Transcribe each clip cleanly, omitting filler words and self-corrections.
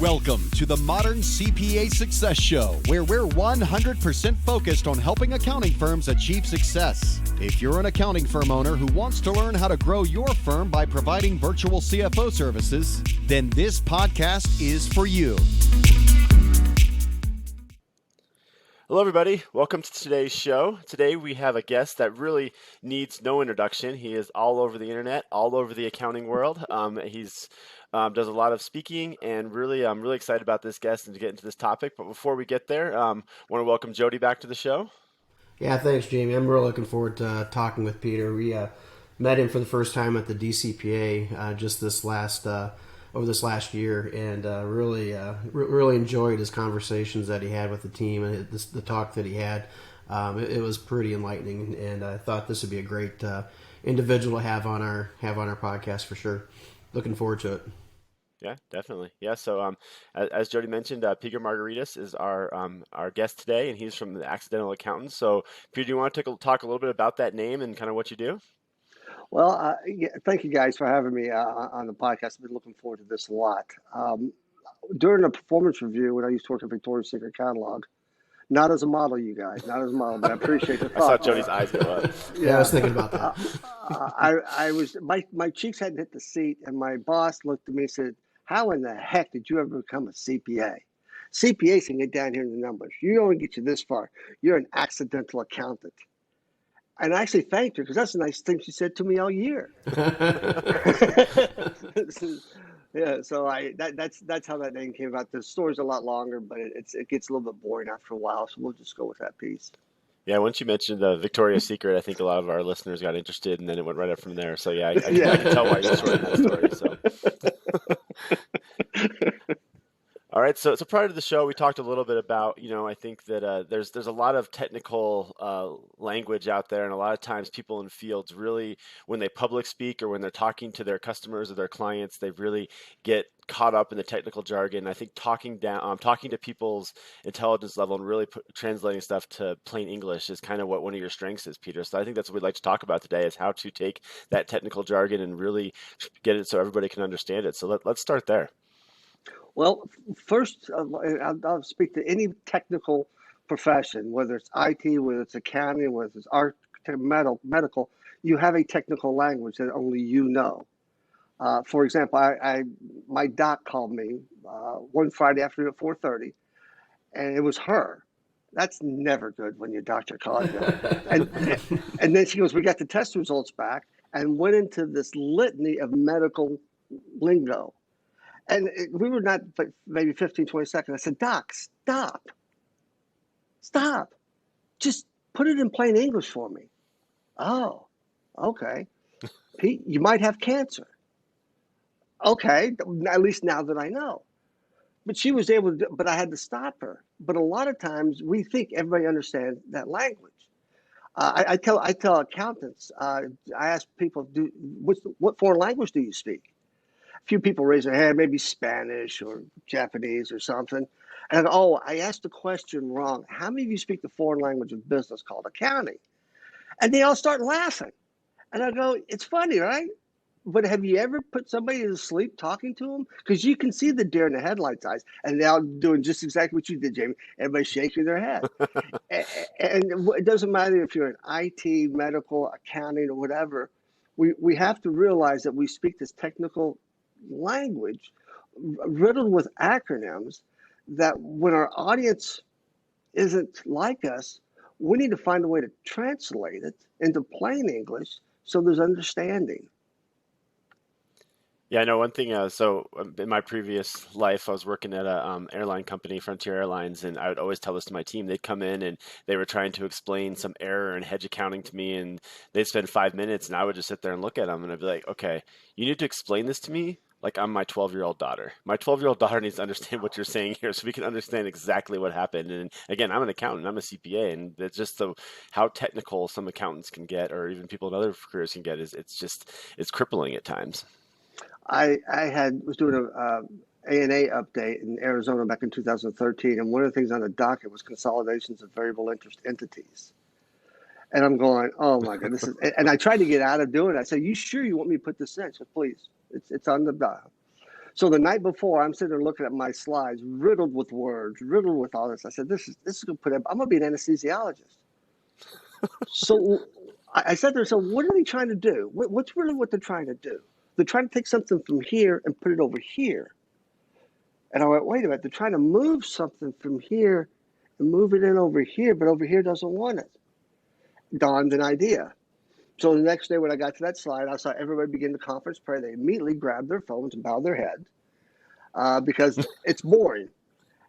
Welcome to the Modern CPA Success Show, where we're 100% focused on helping accounting firms achieve success. If you're an accounting firm owner who wants to learn how to grow your firm by providing virtual CFO services, then this podcast is for you. Hello, everybody. Welcome to today's show. Today we have a guest that really needs no introduction. He is all over the internet, all over the accounting world. He's does a lot of speaking, and really, I'm really excited about this guest and to get into this topic. But before we get there, I want to welcome Jody back to the show. Yeah, thanks, Jamie. I'm really looking forward to talking with Peter. We met him for the first time at the DCPA just over this last year, and really enjoyed his conversations that he had with the team and the talk that he had. It was pretty enlightening, and I thought this would be a great individual to have on our podcast for sure. Looking forward to it. Yeah, definitely. Yeah. So, as Jody mentioned, Peter Margaritis is our guest today, and he's from the Accidental Accountants. So, Peter, do you want to talk a little bit about that name and kind of what you do? Well, thank you guys for having me on the podcast. I've been looking forward to this a lot. During a performance review, when I used to work at Victoria's Secret Catalog, not as a model, you guys, not as a model, but I appreciate the thought. I saw Jody's eyes go up. Yeah, I was thinking about that. I was my cheeks hadn't hit the seat, and my boss looked at me and said, "How in the heck did you ever become a CPA? CPAs can get down here in the numbers. You don't get you this far. You're an accidental accountant." And I actually thanked her because that's a nice thing she said to me all year. Yeah, so that's how that name came about. The story's a lot longer, but it gets a little bit boring after a while, so we'll just go with that piece. Yeah, once you mentioned Victoria's Secret, I think a lot of our listeners got interested, and then it went right up from there. So yeah, I can tell why you're shorting that story. So. All right, so prior to the show, we talked a little bit about, I think that there's a lot of technical language out there, and a lot of times people in fields really, when they public speak or when they're talking to their customers or their clients, they really get caught up in the technical jargon. I think talking to people's intelligence level and really translating stuff to plain English is kind of what one of your strengths is, Peter. So I think that's what we'd like to talk about today, is how to take that technical jargon and really get it so everybody can understand it. So let's start there. Well, first, I'll speak to any technical profession, whether it's IT, whether it's accounting, whether it's architect, medical, you have a technical language that only you know. For example, my doc called me one Friday afternoon at 4:30, and it was her. That's never good when your doctor calls you. And then she goes, "We got the test results back," and went into this litany of medical lingo. And we were not maybe 15, 20 seconds. I said, "Doc, stop. Just put it in plain English for me." "Oh, okay. Pete, you might have cancer." "Okay, at least now that I know." But she was able to, but I had to stop her. But a lot of times we think everybody understands that language. I tell accountants, I ask people, what foreign language do you speak? A few people raise their hand, maybe Spanish or Japanese or something. And I go, "Oh, I asked the question wrong. How many of you speak the foreign language of business called accounting?" And they all start laughing. And I go, "It's funny, right? But have you ever put somebody to sleep talking to them? Because you can see the deer in the headlights eyes." And they're doing just exactly what you did, Jamie. Everybody's shaking their head. And it doesn't matter if you're in IT, medical, accounting, or whatever. We have to realize that we speak this technical language riddled with acronyms that when our audience isn't like us, we need to find a way to translate it into plain English so there's understanding. Yeah, I know one thing. So in my previous life, I was working at a airline company, Frontier Airlines, and I would always tell this to my team. They'd come in and they were trying to explain some error in hedge accounting to me, and they'd spend 5 minutes, and I would just sit there and look at them, and I'd be like, "Okay, you need to explain this to me like I'm my 12-year-old daughter. My 12-year-old daughter needs to understand what you're saying here so we can understand exactly what happened." And again, I'm an accountant, I'm a CPA, and it's just how technical some accountants can get, or even people in other careers can get, it's crippling at times. I was doing a ANA update in Arizona back in 2013, and one of the things on the docket was consolidations of variable interest entities. And I'm going, "Oh my God, this is," and I tried to get out of doing it. I said, "You sure you want me to put this in?" She said, "Please, it's on the docket." So the night before, I'm sitting there looking at my slides, riddled with words, riddled with all this. I said, this is going to put. I'm going to be an anesthesiologist. So I said to her, so what are they trying to do? What's really what they're trying to do? They're trying to take something from here and put it over here. And I went, wait a minute, they're trying to move something from here and move it in over here, but over here doesn't want it. Dawned an idea. So the next day when I got to that slide, I saw everybody begin the conference prayer. They immediately grabbed their phones and bowed their head because it's boring.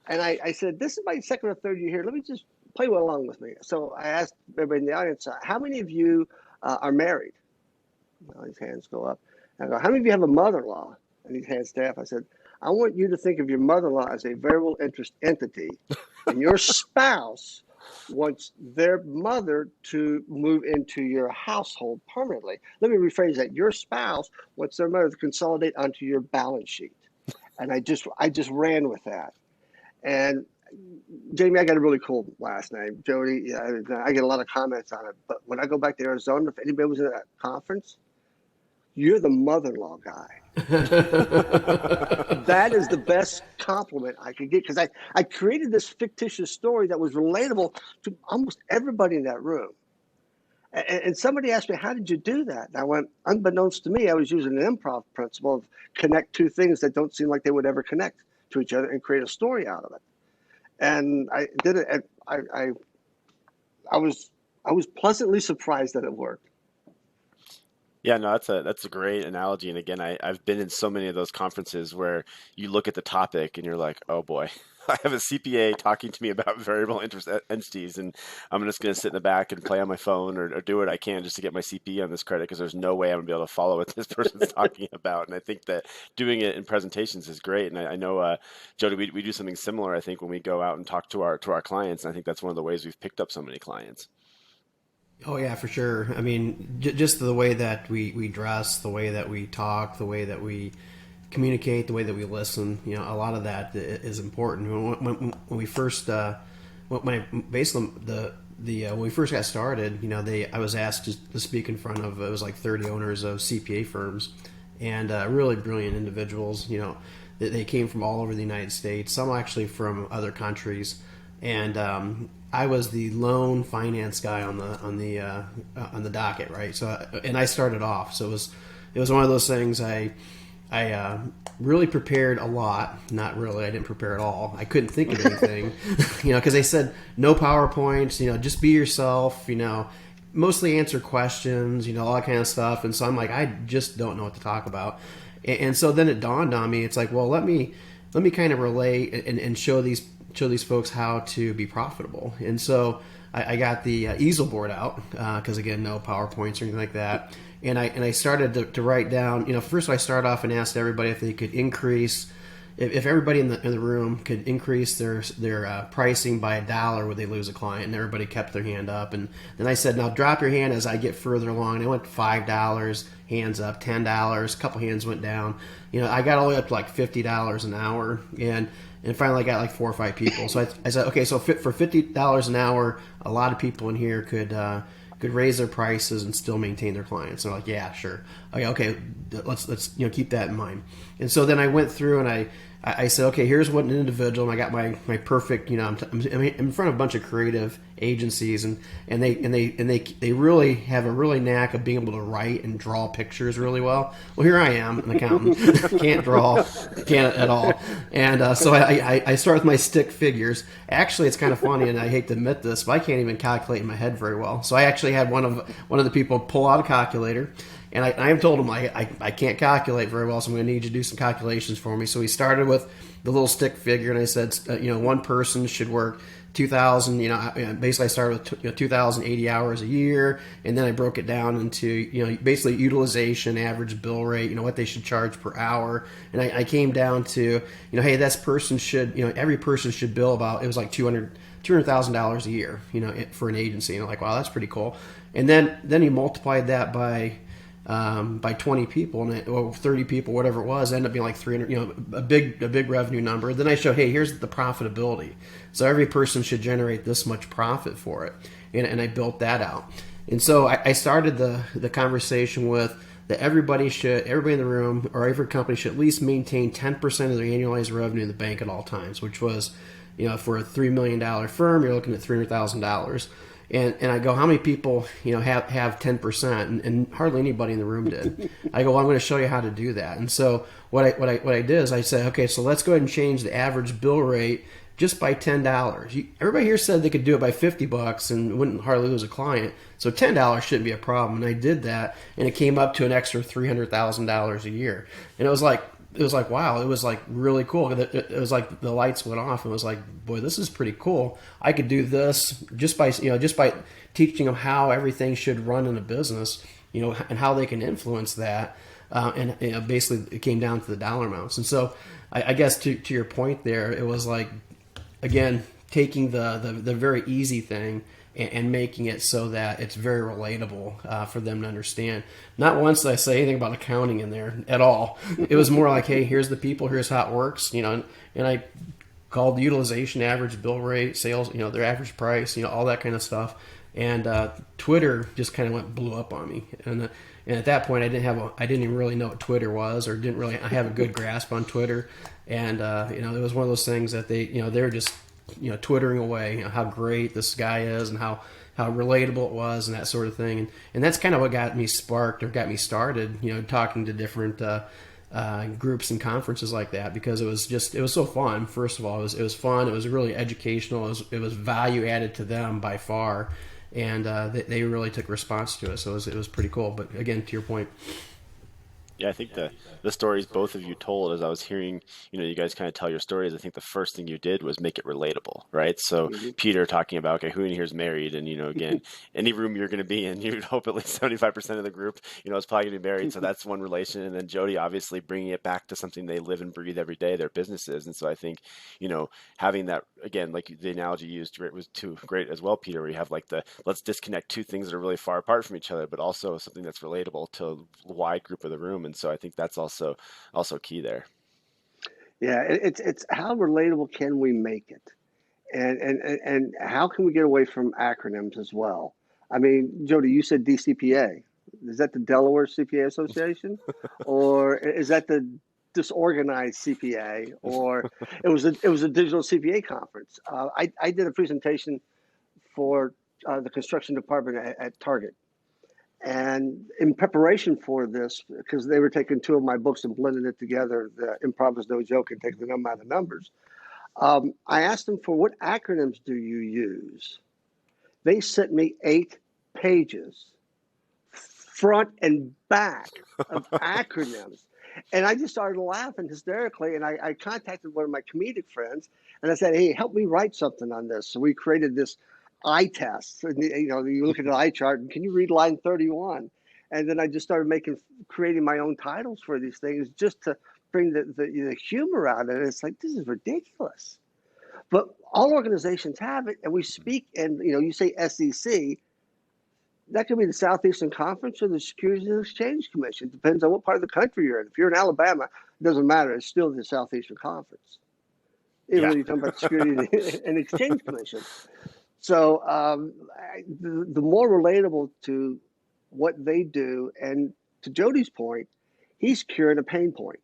And I said, this is my second or third year here. Let me just play along with me. So I asked everybody in the audience, how many of you are married? Well, these hands go up. And I go, how many of you have a mother-in-law? And these hands stay up. I said, I want you to think of your mother-in-law as a variable interest entity, and your spouse wants their mother to move into your household permanently. Let me rephrase that. Your spouse wants their mother to consolidate onto your balance sheet. And I just ran with that. And Jamie, I got a really cool last name. Jody, I get a lot of comments on it. But when I go back to Arizona, if anybody was at that conference, you're the mother-in-law guy. That is the best compliment I could get, because I created this fictitious story that was relatable to almost everybody in that room. And somebody asked me, how did you do that? And I went, unbeknownst to me, I was using an improv principle of connect two things that don't seem like they would ever connect to each other and create a story out of it. And I did it. And I was pleasantly surprised that it worked. Yeah, no, that's a great analogy. And again, I've been in so many of those conferences where you look at the topic and you're like, oh boy, I have a CPA talking to me about variable interest entities, and I'm just going to sit in the back and play on my phone or do what I can just to get my CPA on this credit, because there's no way I'm going to be able to follow what this person's talking about. And I think that doing it in presentations is great. And I know, Jody, we do something similar, I think, when we go out and talk to our clients. And I think that's one of the ways we've picked up so many clients. Oh yeah, for sure. I mean, just the way that we dress, the way that we talk, the way that we communicate, the way that we listen. You know, a lot of that is important. When we first, when we first got started, you know, I was asked to speak in front of, it was like 30 owners of CPA firms, and really brilliant individuals. You know, they came from all over the United States, some actually from other countries, and I was the lone finance guy on the docket, right? So, and I started off, so it was one of those things. I really prepared a lot. Not really, I didn't prepare at all. I couldn't think of anything, you know, because they said no PowerPoints, you know, just be yourself, you know, mostly answer questions, you know, all that kind of stuff. And so I'm like, I just don't know what to talk about. And so then it dawned on me, it's like, well, let me kind of relate and show these folks how to be profitable. And so I got the easel board out, because again, no PowerPoints or anything like that. And I started to write down, you know, first I started off and asked everybody if they could increase, if everybody in the room could increase their pricing by $1, would they lose a client? And everybody kept their hand up. And then I said, now drop your hand as I get further along. And I went $5, hands up, $10, a couple hands went down. You know, I got all the way up to like $50 an hour. And finally I got like 4 or 5 people. So I said, okay, so for $50 an hour, a lot of people in here could raise their prices and still maintain their clients. And they're like, yeah, sure. Okay, let's you know, keep that in mind. And so then I went through and I said, okay, here's what an individual, and I got my perfect, you know, I'm in front of a bunch of creative agencies, and they really have a really knack of being able to write and draw pictures really well. Well, here I am, an accountant, can't draw, can't at all. And so I start with my stick figures. Actually, it's kind of funny, and I hate to admit this, but I can't even calculate in my head very well. So I actually had one of the people pull out a calculator. And I told him I can't calculate very well, so I'm going to need you to do some calculations for me. So we started with the little stick figure, and I said, you know, one person should work 2,000. You know, basically I started with 2,080 hours a year, and then I broke it down into, you know, basically utilization, average bill rate, you know, what they should charge per hour. And I came down to, you know, hey, this person should, you know, every person should bill about, it was like $200,000 a year, you know, for an agency. And I'm like, wow, that's pretty cool. And then he multiplied that by 20 people or 30 people, whatever it was, ended up being like 300, you know, a big revenue number. Then I show, hey, here's the profitability. So every person should generate this much profit for it. And I built that out. And so I started the conversation with that everybody in the room or every company should at least maintain 10% of their annualized revenue in the bank at all times, which was, for a $3 million firm, you're looking at $300,000. And I go, how many people, have 10%? And hardly anybody in the room did. I go, well, I'm going to show you how to do that. And so what I did is I said, okay, so let's go ahead and change the average bill rate just by $10. Everybody here said they could do it by $50 and wouldn't hardly lose a client. So $10 shouldn't be a problem. And I did that, and it came up to an extra $300,000 a year. And it was like, wow, it was like really cool. It was like the lights went off, and it was like, boy, this is pretty cool. I could do this just by teaching them how everything should run in a business, and how they can influence that. And basically it came down to the dollar amounts. And so I guess to your point there, it was like, again, taking the very easy thing and making it so that it's very relatable for them to understand. Not once did I say anything about accounting in there at all. It was more like, hey, here's the people, here's how it works, and I called the utilization, average bill rate, sales, their average price, all that kind of stuff. And Twitter just kind of blew up on me. And at that point, I didn't even really know what Twitter was, or didn't really have a good grasp on Twitter. And it was one of those things that they were just twittering away, how great this guy is and how relatable it was and that sort of thing. And that's kind of what got me sparked or got me started, talking to different groups and conferences like that, because it was so fun. First of all, it was fun. It was really educational. It was value added to them by far. And they really took response to it. So it was pretty cool. But again, to your point. Yeah, I think the stories both of you told, as I was hearing, you guys kind of tell your stories, I think the first thing you did was make it relatable, right? So Peter talking about, okay, who in here is married? And, again, any room you're going to be in, you'd hope at least 75% of the group, is probably going to be married. So that's one relation. And then Jody, obviously bringing it back to something they live and breathe every day, their businesses. And so I think, having that, again, like the analogy you used was too great as well, Peter, where you have like let's disconnect two things that are really far apart from each other, but also something that's relatable to a wide group of the room. And so I think that's also key there. Yeah, it's how relatable can we make it, and how can we get away from acronyms as well? I mean, Jody, you said DCPA. Is that the Delaware CPA Association, or is that the disorganized CPA? Or it was a digital CPA conference. I did a presentation for the construction department at Target. And in preparation for this, because they were taking two of my books and blending it together, the Improv is No Joke and Take the Numb Out of the Numbers, I asked them, for what acronyms do you use? They sent me 8 pages, front and back, of acronyms. And I just started laughing hysterically. And I contacted one of my comedic friends, and I said, hey, help me write something on this. So we created this eye test. And, you look at the eye chart, and can you read line 31? And then I just started creating my own titles for these things, just to bring the humor out of it. It's like, this is ridiculous. But all organizations have it, and we speak, and you say SEC, that could be the Southeastern Conference or the Securities and Exchange Commission. Depends on what part of the country you're in. If you're in Alabama, it doesn't matter. It's still the Southeastern Conference, even when you're talking about the Securities and Exchange Commission. So the more relatable to what they do, and to Jody's point, he's curing a pain point,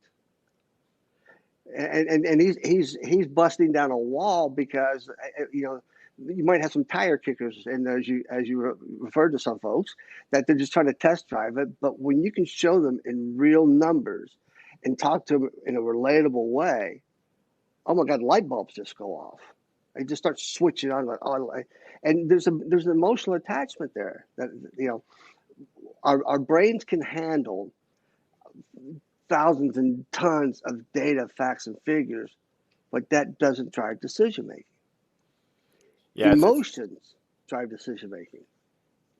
and he's busting down a wall, because you might have some tire kickers, and as you referred to some folks, that they're just trying to test drive it. But when you can show them in real numbers and talk to them in a relatable way, oh my God, light bulbs just go off. I just start switching on, and there's an emotional attachment there that our brains can handle thousands and tons of data, facts, and figures, but that doesn't drive decision making. Yeah, emotions drive decision making.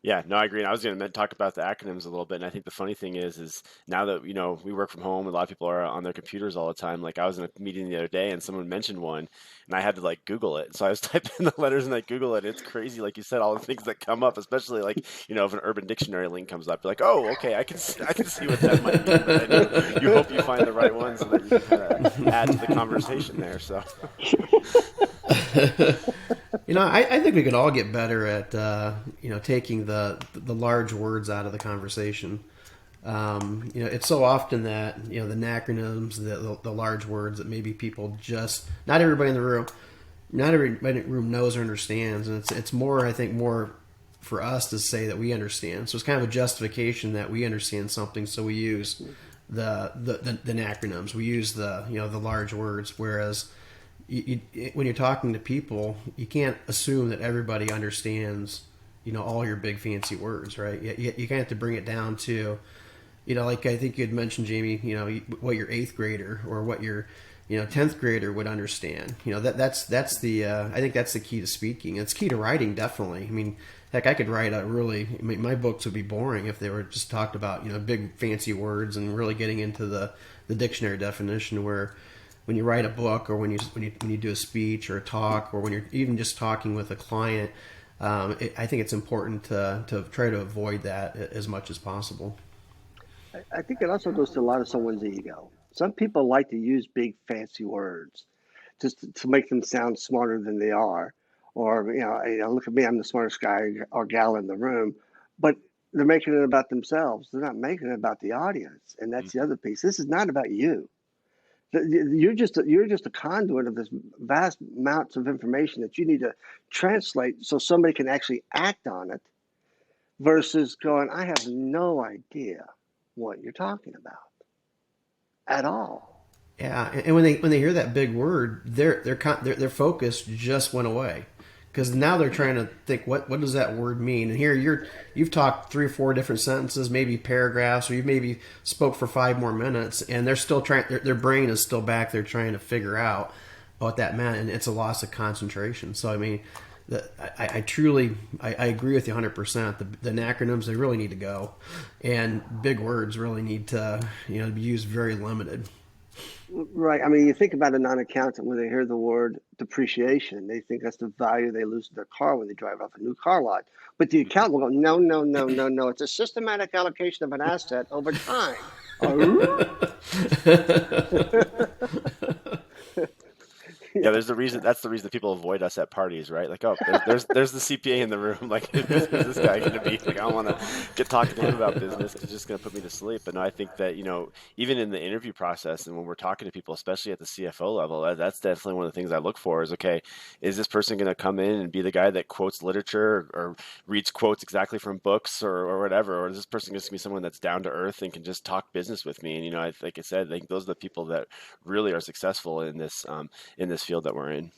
Yeah, no, I agree. And I was going to talk about the acronyms a little bit. And I think the funny thing is now that, we work from home, a lot of people are on their computers all the time. Like, I was in a meeting the other day and someone mentioned one, and I had to Google it. So I was typing the letters and I Google it. It's crazy. Like you said, all the things that come up, especially if an Urban Dictionary link comes up, you're like, oh, okay, I can see what that might mean. But then you hope you find the right one so that you can kind of add to the conversation there. So. I think we could all get better at, taking the large words out of the conversation. It's so often that the acronyms, the large words that maybe people not everybody in the room, not everybody in the room knows or understands, and it's more, I think, more for us to say that we understand. So it's kind of a justification that we understand something, so we use the acronyms, we use the large words, whereas when you're talking to people, you can't assume that everybody understands all your big fancy words, right? You kind of have to bring it down to like I think you had mentioned, Jamie, what your 8th grader or what your 10th grader would understand. That's the I think that's the key to speaking. It's key to writing, definitely. I mean, heck, I could write my books would be boring if they were just talked about big fancy words and really getting into the dictionary definition. Where when you write a book, or when you do a speech or a talk, or when you're even just talking with a client, I think it's important to try to avoid that as much as possible. I think it also goes to a lot of someone's ego. Some people like to use big fancy words just to make them sound smarter than they are. Or, look at me, I'm the smartest guy or gal in the room. But they're making it about themselves. They're not making it about the audience. And that's the other piece. This is not about you. You're just a conduit of this vast amounts of information that you need to translate so somebody can actually act on it, versus going, I have no idea what you're talking about at all. Yeah, and when they hear that big word, their focus just went away, because now they're trying to think, what does that word mean? And here you've talked 3 or 4 different sentences, maybe paragraphs, or you maybe spoke for 5 more minutes, and they're still trying. Their brain is still back there trying to figure out what that meant, and it's a loss of concentration. So I mean, I truly agree with you 100%. The acronyms, they really need to go, and big words really need to be used very limited. Right. I mean, you think about a non-accountant, when they hear the word depreciation, they think that's the value they lose to their car when they drive off a new car lot. But the accountant will go, no, no, no, no, no. It's a systematic allocation of an asset over time. Yeah, there's the reason. That's the reason that people avoid us at parties, right? Like, oh, there's the CPA in the room. Like, who's this guy going to be? Like, I don't want to get talking to him about business because it's just going to put me to sleep. But no, I think that even in the interview process and when we're talking to people, especially at the CFO level, that's definitely one of the things I look for. Is, okay, is this person going to come in and be the guy that quotes literature or reads quotes exactly from books or whatever, or is this person going to be someone that's down to earth and can just talk business with me? And like I said, I think those are the people that really are successful in this field that we're in.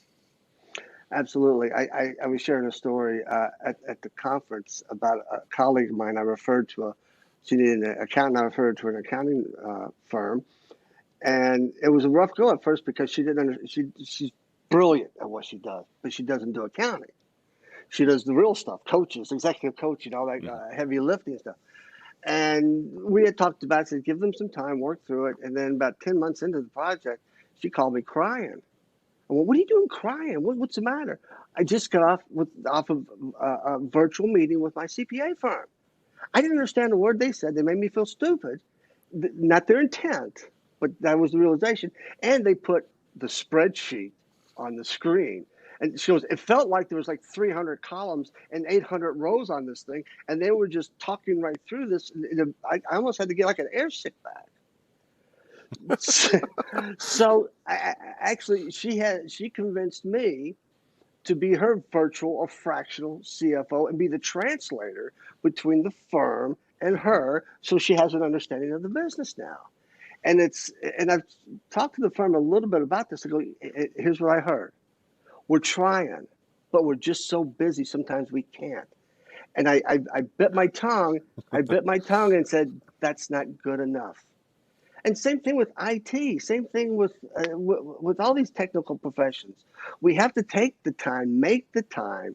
Absolutely. I was sharing a story at the conference about a colleague of mine. She needed an accountant. I referred to an accounting firm, and it was a rough go at first because she didn't. She's brilliant at what she does, but she doesn't do accounting. She does the real stuff, coaches, executive coaching, all that heavy lifting stuff. And we had talked about it, said, give them some time, work through it, and then about 10 months into the project, she called me crying. Well, what are you doing crying? What's the matter? I just got off of a virtual meeting with my CPA firm. I didn't understand a word they said. They made me feel stupid. Not their intent, but that was the realization. And they put the spreadsheet on the screen. And she goes, it felt like there was like 300 columns and 800 rows on this thing. And they were just talking right through this. I almost had to get like an air sick bag. So actually, she convinced me to be her virtual or fractional CFO and be the translator between the firm and her, so she has an understanding of the business now. And I've talked to the firm a little bit about this. I go, here's what I heard: we're trying, but we're just so busy sometimes we can't. And I bit my tongue. I bit my tongue and said, that's not good enough. And same thing with IT. Same thing with all these technical professions. We have to take the time, make the time,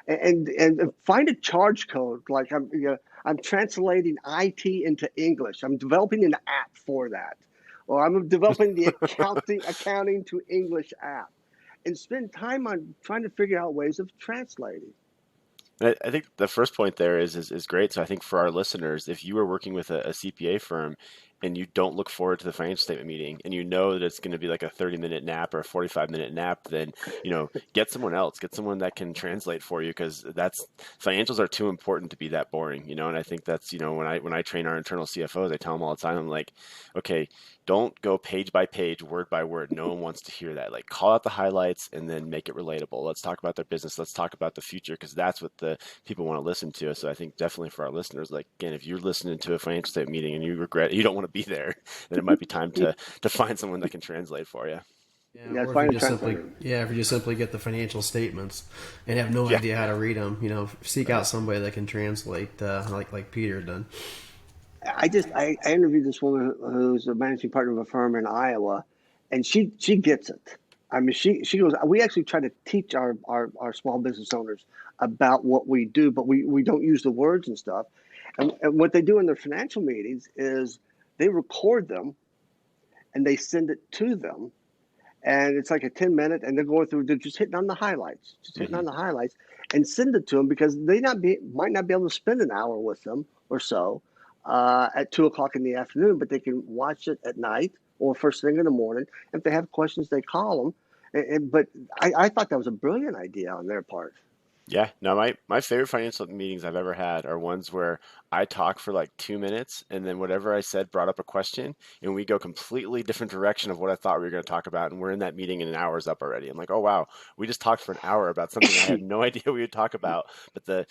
and find a charge code. Like I'm translating IT into English. I'm developing an app for that, or I'm developing the accounting to English app, and spend time on trying to figure out ways of translating. I think the first point there is great. So I think for our listeners, if you are working with a CPA firm and you don't look forward to the financial statement meeting, and you know that it's going to be like a 30-minute nap or a 45-minute nap, then, get someone else, get someone that can translate for you, because financials are too important to be that boring, and I think that's, when I train our internal CFOs, I tell them all the time, I'm like, okay, don't go page by page, word by word. No one wants to hear that. Like, call out the highlights and then make it relatable. Let's talk about their business. Let's talk about the future, because that's what the people want to listen to. So I think definitely for our listeners, like, again, if you're listening to a financial statement meeting and you don't want to be there, then it might be time to find someone that can translate for you. Yeah, or if you just simply get the financial statements and have no idea how to read them, seek out somebody that can translate, like Peter done. I interviewed this woman who's a managing partner of a firm in Iowa, and she gets it. I mean, she goes, we actually try to teach our small business owners about what we do, but we don't use the words and stuff. And what they do in their financial meetings is they record them and they send it to them. And it's like a 10-minute, and they're just hitting on the highlights, and send it to them, because they might not be able to spend an hour with them or so at 2:00 in the afternoon, but they can watch it at night or first thing in the morning. If they have questions, they call them. But I thought that was a brilliant idea on their part. Yeah, no, my favorite financial meetings I've ever had are ones where I talk for like 2 minutes, and then whatever I said brought up a question, and we go completely different direction of what I thought we were going to talk about, and we're in that meeting and an hour's up already. I'm like, oh wow, we just talked for an hour about something I had no idea we would talk about, but the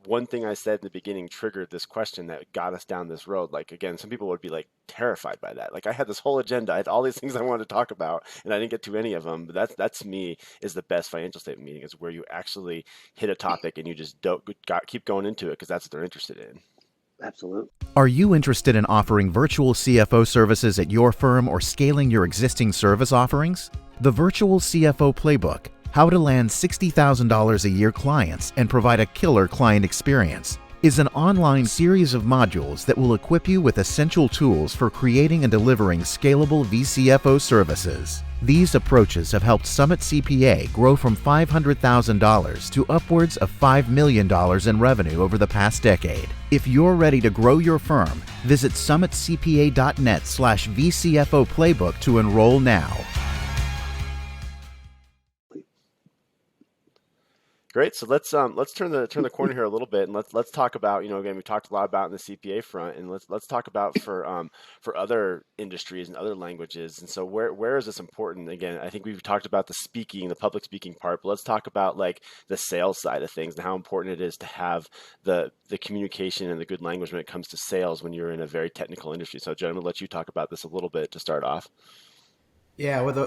one thing I said in the beginning triggered this question that got us down this road. Like, again, some people would be like terrified by that. Like, I had this whole agenda, I had all these things I wanted to talk about, and I didn't get to any of them. But that to me is the best financial statement meeting, is where you actually hit a topic and you just keep going into it, because that's what they're interested in. Absolutely. Are you interested in offering virtual CFO services at your firm or scaling your existing service offerings? The Virtual CFO Playbook, How to Land $60,000 a Year Clients and Provide a Killer Client Experience, is an online series of modules that will equip you with essential tools for creating and delivering scalable VCFO services. These approaches have helped Summit CPA grow from $500,000 to upwards of $5 million in revenue over the past decade. If you're ready to grow your firm, visit summitcpa.net/VCFO Playbook to enroll now. Great. So let's turn the corner here a little bit, and let's talk about, again, we talked a lot about in the CPA front, and let's talk about for other industries and other languages. And so where is this important? Again, I think we've talked about the public speaking part, but let's talk about like the sales side of things and how important it is to have the communication and the good language when it comes to sales when you're in a very technical industry. So, Joe, I'm going to let you talk about this a little bit to start off. Yeah, with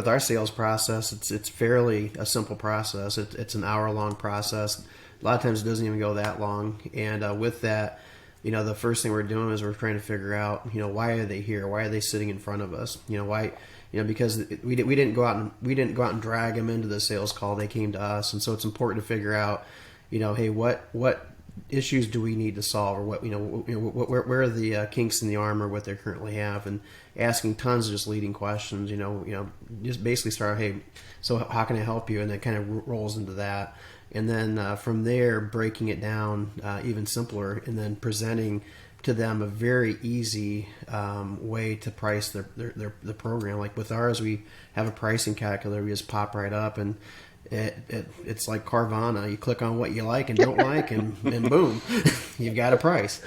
our sales process, it's fairly a simple process. It's an hour-long process. A lot of times it doesn't even go that long. And with that, the first thing we're doing is we're trying to figure out, why are they here? Why are they sitting in front of us? Why? Because we didn't go out and drag them into the sales call. They came to us, and so it's important to figure out, hey, what issues do we need to solve, or where are the kinks in the armor, what they currently have, and asking tons of just leading questions. Just basically start, hey, so how can I help you, and it kind of rolls into that, and then from there breaking it down even simpler, and then presenting to them a very easy way to price the program. Like with ours, we have a pricing calculator. We just pop right up, and it's like Carvana. You click on what you like and don't like, and boom, you've got a price.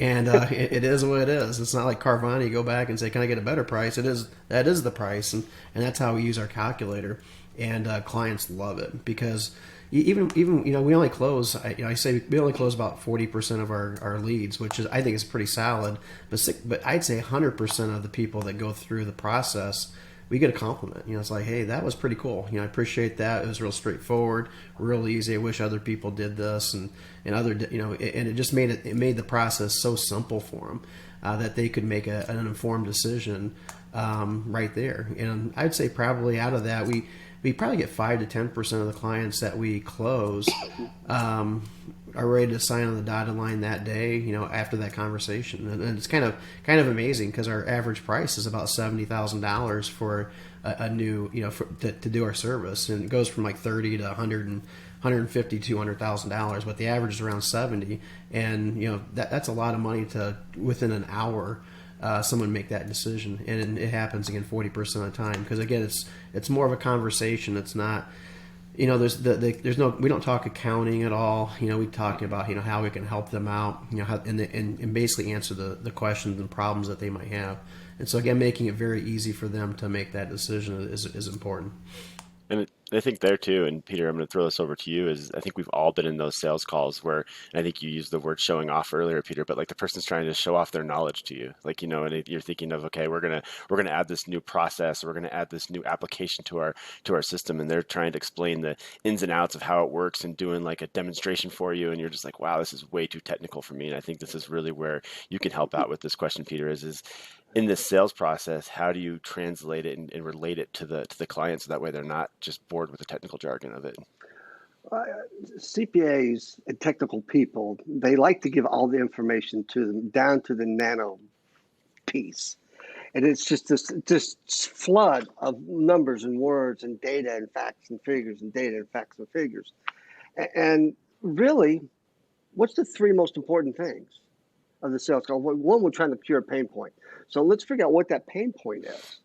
And it is what it is. It's not like Carvana. You go back and say, "Can I get a better price?" That is the price, and that's how we use our calculator. And clients love it, because even we only close. I say we only close about 40% of our leads, which I think is pretty solid. But I'd say 100% of the people that go through the process, we get a compliment. It's like, hey, that was pretty cool. I appreciate that. It was real straightforward, real easy. I wish other people did this, and other, and it just made the process so simple for them that they could make an informed decision right there. And I'd say probably out of that, we probably get 5 to 10% of the clients that we close are ready to sign on the dotted line that day, after that conversation. And it's kind of amazing, because our average price is about $70,000 for a new, to do our service. And it goes from like 30 to 100 $150,000 to $200,000, but the average is around 70, and that's a lot of money to within an hour someone make that decision, and it happens again 40% of the time because again it's more of a conversation. It's not, there's no, we don't talk accounting at all. We talk about how we can help them out, how, and basically answer the questions and problems that they might have. And so again, making it very easy for them to make that decision is important. And I think there too, and Peter, I'm going to throw this over to you, is I think we've all been in those sales calls where, and I think you used the word showing off earlier, Peter, but like the person's trying to show off their knowledge to you. Like, and you're thinking of, okay, we're going to add this new process, or we're going to add this new application to our system. And they're trying to explain the ins and outs of how it works and doing like a demonstration for you. And you're just like, wow, this is way too technical for me. And I think this is really where you can help out with this question, Peter, is in this sales process, how do you translate it and relate it to the client so that way they're not just bored with the technical jargon of it? CPAs and technical people, they like to give all the information to them down to the nano piece. And it's just this flood of numbers and words and data and facts and figures and data and facts and figures. And really, what's the three most important things of the sales call? One, we're trying to cure a pain point. So let's figure out what that pain point is.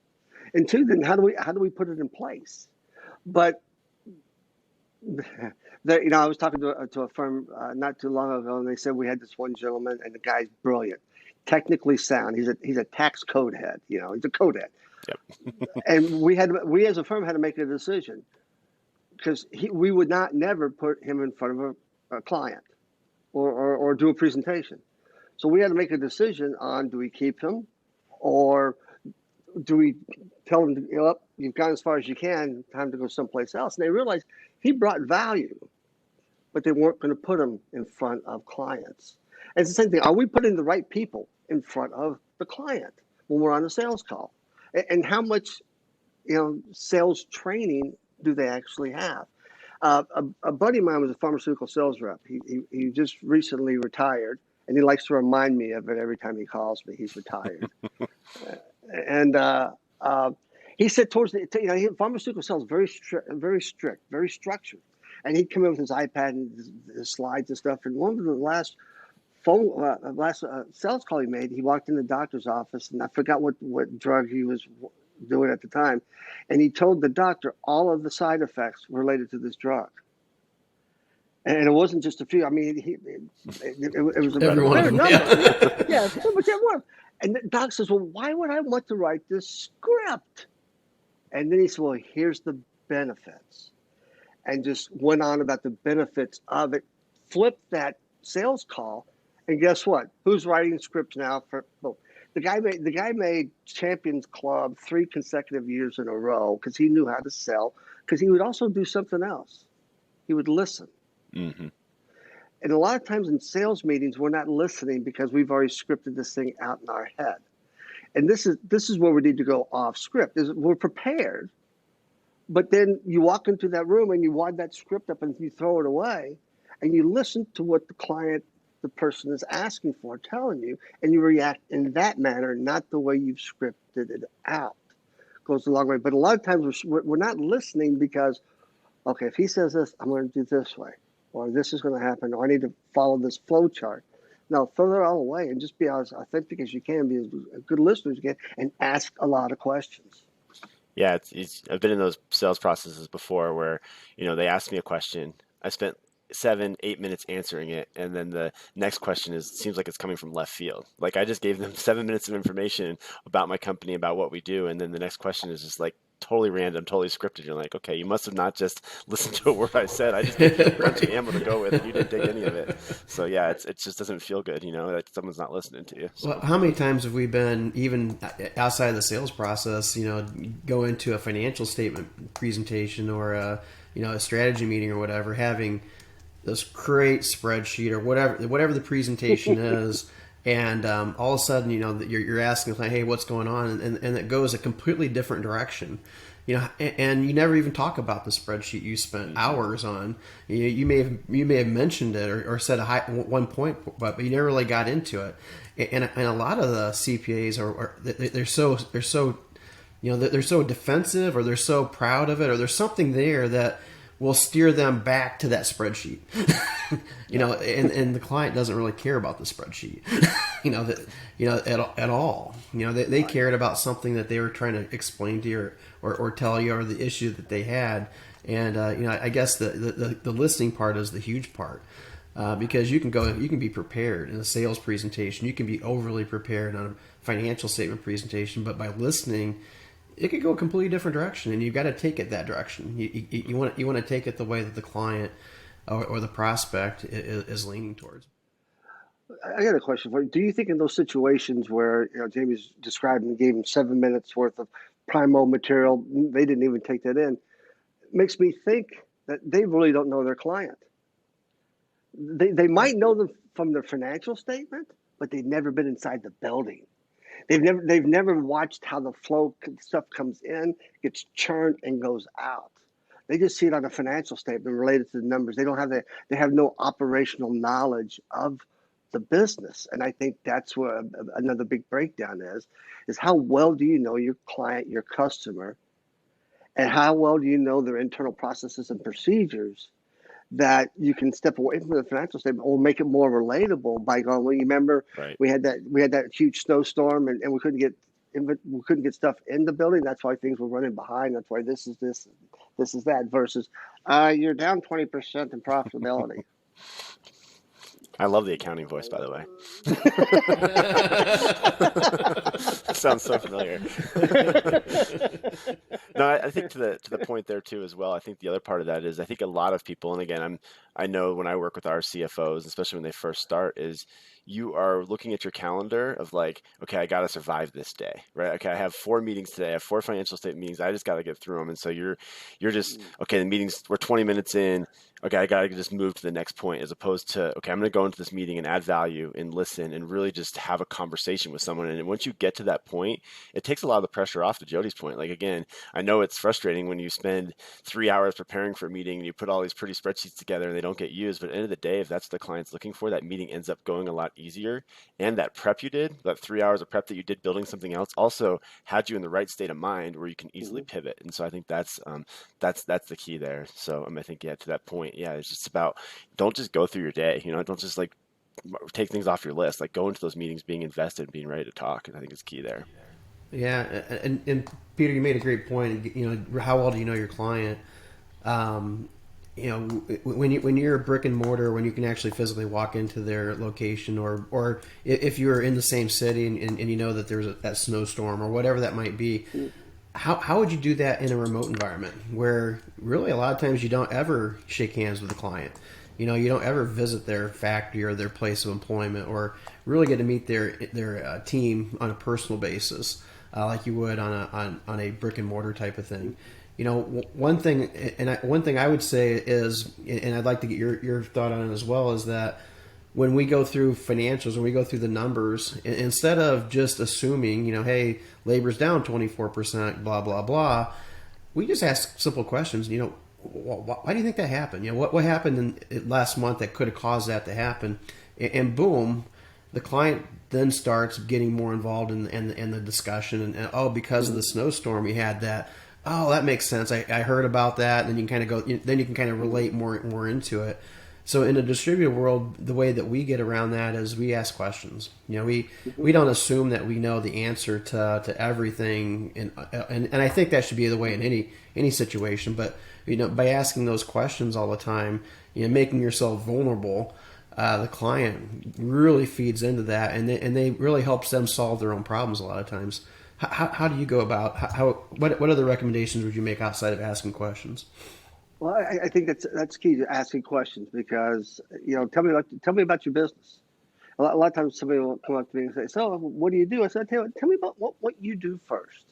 And two, then how do we put it in place? But I was talking to a firm not too long ago, and they said we had this one gentleman, and the guy's brilliant, technically sound. He's a tax code head. He's a code head. Yep. And we as a firm had to make a decision because we would never put him in front of a client or do a presentation. So we had to make a decision on, do we keep him or do we tell him, you've gone as far as you can, time to go someplace else. And they realized he brought value, but they weren't going to put him in front of clients. And it's the same thing. Are we putting the right people in front of the client when we're on a sales call? And how much, sales training do they actually have? A buddy of mine was a pharmaceutical sales rep. He just recently retired. And he likes to remind me of it every time he calls me. He's retired. And he said towards the, pharmaceutical sales very strict, very structured. And he'd come in with his iPad and his slides and stuff. And one of the last sales call he made, he walked in the doctor's office, and I forgot what drug he was doing at the time. And he told the doctor all of the side effects related to this drug. And it wasn't just a few. I mean, it was a fair number. Yeah, but everyone. And the doc says, well, why would I want to write this script? And then he said, well, here's the benefits. And just went on about the benefits of it, flipped that sales call. And guess what? Who's writing scripts now? The guy made Champions Club 3 consecutive years in a row because he knew how to sell, because he would also do something else. He would listen. Mm-hmm. And a lot of times in sales meetings, we're not listening because we've already scripted this thing out in our head. And this is where we need to go off script. We're prepared, but then you walk into that room and you wad that script up and you throw it away, and you listen to what the person is asking for, telling you, and you react in that manner, not the way you've scripted it out. Goes a long way. But a lot of times we're not listening because, okay, if he says this, I'm going to do this way. Or this is going to happen, or I need to follow this flow chart. No, throw it all away and just be as authentic as you can, be as good listener as you can, and ask a lot of questions. Yeah, I've been in those sales processes before where, they ask me a question. I spent 7-8 minutes answering it, and then the next question seems like it's coming from left field. Like I just gave them 7 minutes of information about my company, about what we do, and then the next question is just like totally random, totally scripted. You're like, okay, you must have not just listened to a word I said. I just gave you a bunch of ammo to go with, and you didn't take any of it. So yeah, it just doesn't feel good, that someone's not listening to you. So. Well, how many times have we been, even outside of the sales process, go into a financial statement presentation or a strategy meeting or whatever, having this great spreadsheet or whatever the presentation is, and all of a sudden, you're asking, like, hey, what's going on? And it goes a completely different direction. And you never even talk about the spreadsheet you spent hours on. You may have mentioned it or said one point, but you never really got into it. And a lot of the CPAs they're so defensive, or they're so proud of it, or there's something there that will steer them back to that spreadsheet. And the client doesn't really care about the spreadsheet, at all. They cared about something that they were trying to explain to you or tell you, or the issue that they had. And I guess the listening part is the huge part, because you can be prepared in a sales presentation, you can be overly prepared on a financial statement presentation, but by listening, it could go a completely different direction, and you've got to take it that direction. You want to take it the way that the client or the prospect is leaning towards. I got a question for you. Do you think in those situations where Jamie's described and gave him 7 minutes worth of primo material, they didn't even take that in, makes me think that they really don't know their client. They might know them from their financial statement, but they've never been inside the building. They've never watched how the flow stuff comes in, gets churned, and goes out. They just see it on a financial statement related to the numbers. They have no operational knowledge of the business. And I think that's where another big breakdown is how well do you know your client, your customer, and how well do you know their internal processes and procedures that you can step away from the financial statement or make it more relatable by going, well, you remember we had that huge snowstorm and we couldn't get stuff in the building. That's why things were running behind. That's why this is that, versus you're down 20% in profitability. I love the accounting voice, by the way. Sounds so familiar. No, I think to the point there too as well. I think the other part of that is I think a lot of people, and again, I know when I work with our CFOs, especially when they first start, is you are looking at your calendar of like, okay, I got to survive this day, right? Okay, I have 4 meetings today. I have 4 financial statement meetings. I just got to get through them. And so you're just, okay, the meetings, we're 20 minutes in. Okay, I got to just move to the next point, as opposed to, okay, I'm going to go into this meeting and add value and listen and really just have a conversation with someone. And once you get to that point, it takes a lot of the pressure off, to Jody's point. Like, again, I know it's frustrating when you spend 3 hours preparing for a meeting and you put all these pretty spreadsheets together and they don't get used. But at the end of the day, if that's what the client's looking for, that meeting ends up going a lot easier. And that prep you did, that 3 hours of prep that you did building something else, also had you in the right state of mind where you can easily pivot. And so I think that's the key there. So I think, yeah, to that point, yeah, it's just about, don't just go through your day, don't just like take things off your list, like go into those meetings being invested and being ready to talk. And I think it's key there. Yeah. And Peter, you made a great point. How well do you know your client? When you're a brick and mortar, when you can actually physically walk into their location, or if you're in the same city and you know that there's that snowstorm or whatever that might be, how would you do that in a remote environment where really a lot of times you don't ever shake hands with the client? You don't ever visit their factory or their place of employment, or really get to meet their team on a personal basis, like you would on a brick and mortar type of thing. One thing I would say is, and I'd like to get your thought on it as well, is that when we go through financials, when we go through the numbers, instead of just assuming, hey, labor's down 24%, blah, blah, blah, we just ask simple questions. Why do you think that happened? What happened in last month that could have caused that to happen? And boom, the client then starts getting more involved in the discussion. And because of the snowstorm, we had that. Oh, that makes sense. I heard about that. And then you can kind of relate more into it. So in a distributed world, the way that we get around that is we ask questions. We don't assume that we know the answer to everything, and I think that should be the way in any situation. But by asking those questions all the time, making yourself vulnerable, the client really feeds into that, and they really helps them solve their own problems a lot of times. How do you go about what other recommendations would you make outside of asking questions? Well, I think that's key, to asking questions, because tell me about your business. A lot of times somebody will come up to me and say, "So, what do you do?" I said, "Tell me about what you do first."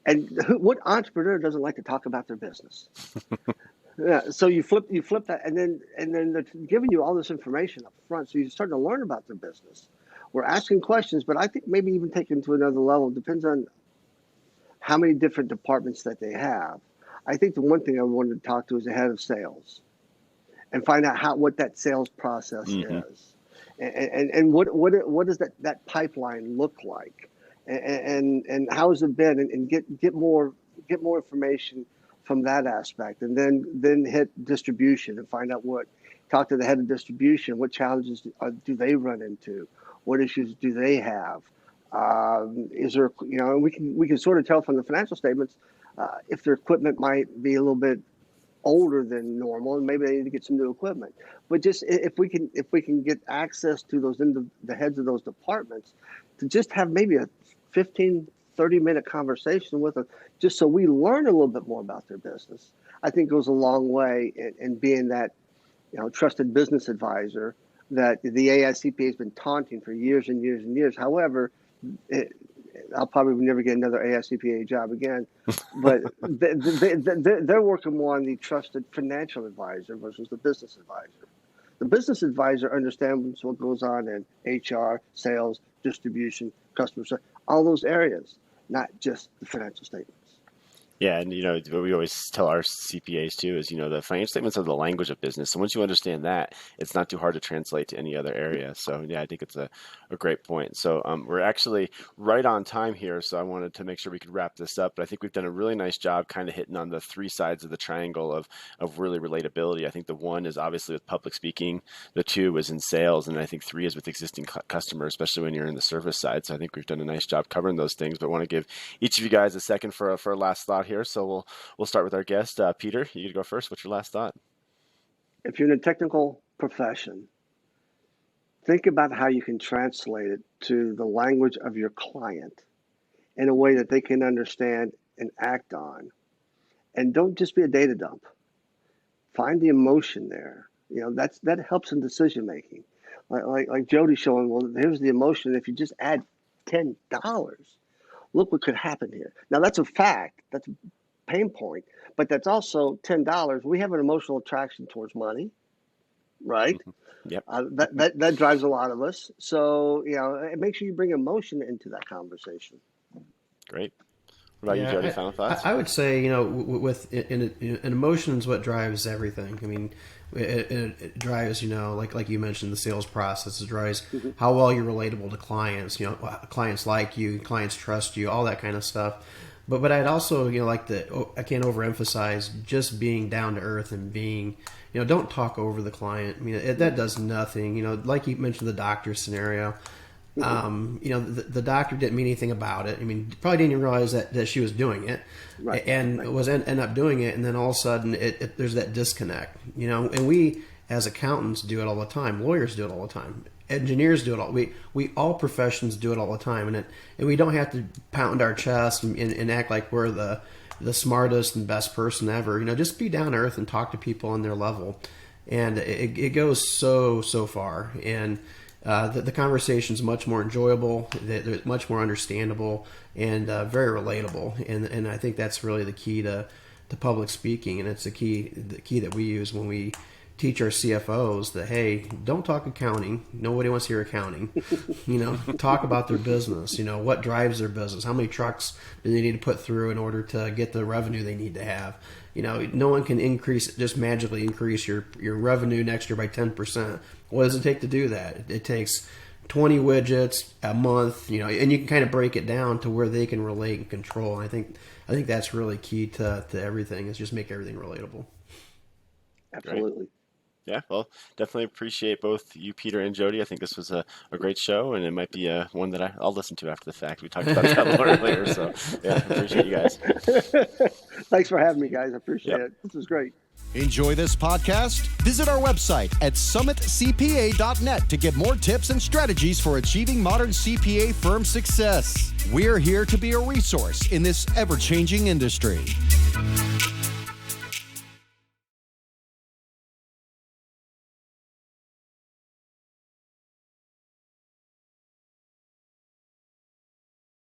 And what entrepreneur doesn't like to talk about their business? Yeah. So you flip that, and then they're giving you all this information up front, so you're starting to learn about their business. We're asking questions, but I think maybe even taken to another level. Depends on how many different departments that they have. I think the one thing I wanted to talk to is the head of sales, and find out what that sales process is, and what does that pipeline look like, and how has it been, and get more information from that aspect, and then hit distribution and find out talk to the head of distribution. What challenges do they run into? What issues do they have? Is there, we can sort of tell from the financial statements if their equipment might be a little bit older than normal, and maybe they need to get some new equipment. But just if we can get access to the heads of those departments, to just have maybe a 15-30-minute conversation with them, just so we learn a little bit more about their business, I think goes a long way in being that trusted business advisor that the AICPA has been taunting for years and years and years. However, I'll probably never get another AICPA job again, but they're working more on the trusted financial advisor versus the business advisor. The business advisor understands what goes on in HR, sales, distribution, customer service, all those areas, not just the financial statements. Yeah, and what we always tell our CPAs too is, the financial statements are the language of business. So once you understand that, it's not too hard to translate to any other area. So yeah, I think it's a great point. So we're actually right on time here. So I wanted to make sure we could wrap this up. But I think we've done a really nice job kind of hitting on the three sides of the triangle of really relatability. I think the one is obviously with public speaking. The two is in sales. And I think three is with existing customers, especially when you're in the service side. So I think we've done a nice job covering those things. But I want to give each of you guys a second for a last thought here. So we'll start with our guest, Peter. You can go first. What's your last thought? If you're in a technical profession, think about how you can translate it to the language of your client in a way that they can understand and act on. And don't just be a data dump. Find the emotion there. That helps in decision making. Like Jody showing, well, here's the emotion. If you just add $10. Look what could happen here. Now, that's a fact. That's a pain point. But that's also $10. We have an emotional attraction towards money, right? Mm-hmm. Yep. That drives a lot of us. So, make sure you bring emotion into that conversation. Great. What about you, Jody? Final thoughts? I would say, with emotion is what drives everything. I mean, it drives, like you mentioned, the sales process. It drives how well you're relatable to clients. Clients like you, clients trust you, all that kind of stuff. But I'd also, I can't overemphasize just being down to earth and being, don't talk over the client. I mean, that does nothing. Like you mentioned the doctor scenario. The doctor didn't mean anything about it. I mean, probably didn't even realize that she was doing it, right, and was end up doing it. And then all of a sudden, there's that disconnect, And we, as accountants, do it all the time. Lawyers do it all the time. Engineers do it all. We all professions do it all the time, and we don't have to pound our chest and act like we're the smartest and best person ever. Just be down to earth and talk to people on their level, and it goes so far. And the conversation is much more enjoyable, they're much more understandable, and very relatable. And I think that's really the key to public speaking, and it's the key that we use when we teach our CFOs that, hey, don't talk accounting. Nobody wants to hear accounting. Talk about their business. What drives their business? How many trucks do they need to put through in order to get the revenue they need to have? No one can just magically increase your revenue next year by 10%. What does it take to do that? It takes 20 widgets a month, and you can kind of break it down to where they can relate and control. And I think that's really key to everything, is just make everything relatable. Absolutely. Great. Yeah, well, definitely appreciate both you, Peter, and Jody. I think this was a great show, and it might be one that I'll listen to after the fact. We talked about that a little earlier, so yeah, appreciate you guys. Thanks for having me, guys. I appreciate it. This was great. Enjoy this podcast? Visit our website at summitcpa.net to get more tips and strategies for achieving modern CPA firm success. We're here to be a resource in this ever-changing industry.